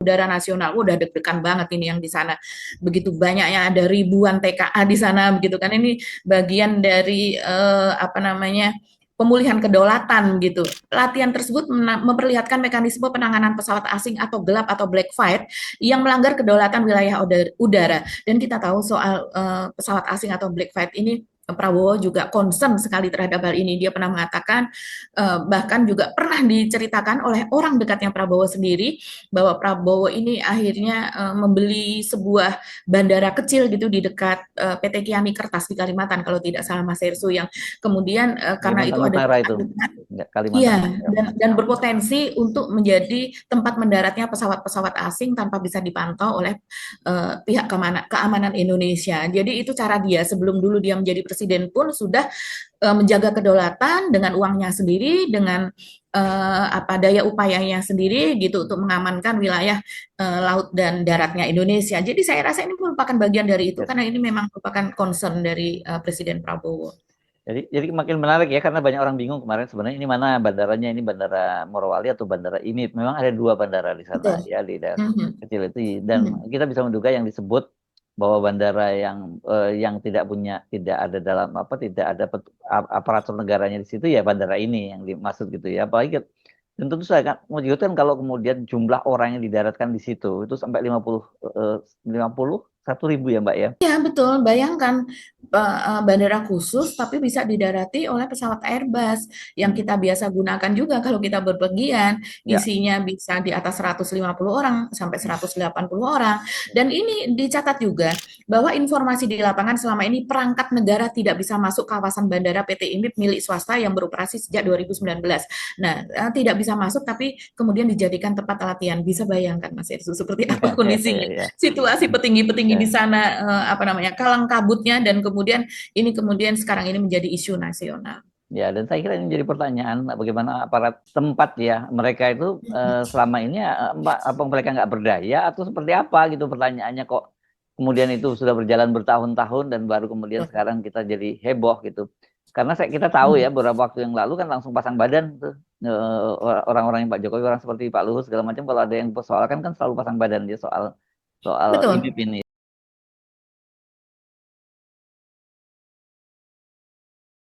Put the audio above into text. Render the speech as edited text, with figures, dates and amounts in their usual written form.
udara nasional. Udah deg-degan banget ini yang di sana. Begitu banyaknya, ada ribuan TKA di sana begitu kan. Ini bagian dari apa namanya? Pemulihan kedaulatan gitu. Latihan tersebut memperlihatkan mekanisme penanganan pesawat asing atau gelap atau black flight yang melanggar kedaulatan wilayah udara. Dan kita tahu soal pesawat asing atau black flight ini, Prabowo juga concern sekali terhadap hal ini. Dia pernah mengatakan, bahkan juga pernah diceritakan oleh orang dekatnya Prabowo sendiri, bahwa Prabowo ini akhirnya membeli sebuah bandara kecil gitu di dekat PT Kiami Kertas di Kalimantan, kalau tidak salah Mas Hersu, yang kemudian karena Kalimantan itu ada Utara itu, dekat. Kalimantan. Iya, dan berpotensi untuk menjadi tempat mendaratnya pesawat-pesawat asing tanpa bisa dipantau oleh pihak keamanan Indonesia. Jadi itu cara dia, sebelum dulu dia menjadi presiden pun sudah menjaga kedaulatan dengan uangnya sendiri, dengan apa daya upayanya sendiri gitu untuk mengamankan wilayah laut dan daratnya Indonesia. Jadi saya rasa ini merupakan bagian dari itu, Ya. karena ini memang merupakan concern dari Presiden Prabowo. Jadi makin menarik ya, karena banyak orang bingung kemarin sebenarnya ini mana bandaranya, ini bandara Morowali atau bandara ini. Memang ada dua bandara di sana Betul. ya, di daerah Mhm. kecil itu, dan Mhm. kita bisa menduga yang disebut bahwa bandara yang tidak ada dalam apa, tidak ada aparatur negaranya di situ ya, bandara ini yang dimaksud gitu ya. Apalagi dan tentu saya kan mengejutkan kalau kemudian jumlah orang yang didaratkan di situ itu sampai 51.000 ya Mbak ya. Ya, betul. Bayangkan bandara khusus tapi bisa didarati oleh pesawat Airbus yang Hmm. kita biasa gunakan juga kalau kita berpergian. Ya. Isinya bisa di atas 150 orang sampai Hmm. 180 orang. Dan ini dicatat juga bahwa informasi di lapangan selama ini perangkat negara tidak bisa masuk kawasan bandara PT IMIP milik swasta yang beroperasi sejak 2019. Nah, tidak bisa masuk tapi kemudian dijadikan tempat latihan. Bisa bayangkan Mas Irsu seperti apa kondisinya, Ya. situasi petinggi-petinggi di Ya. sana, apa namanya, kalang kabutnya, dan kemudian ini kemudian sekarang ini menjadi isu nasional. Ya, dan saya kira ini jadi pertanyaan bagaimana aparat tempat ya, mereka itu selama ini apa mereka nggak berdaya atau seperti apa gitu, pertanyaannya kok kemudian itu sudah berjalan bertahun-tahun dan baru kemudian sekarang kita jadi heboh gitu. Karena kita tahu ya beberapa waktu yang lalu kan langsung pasang badan tuh orang-orang yang Pak Jokowi, orang seperti Pak Luhut segala macam, kalau ada yang persoalkan kan selalu pasang badan dia soal soal Betul. ini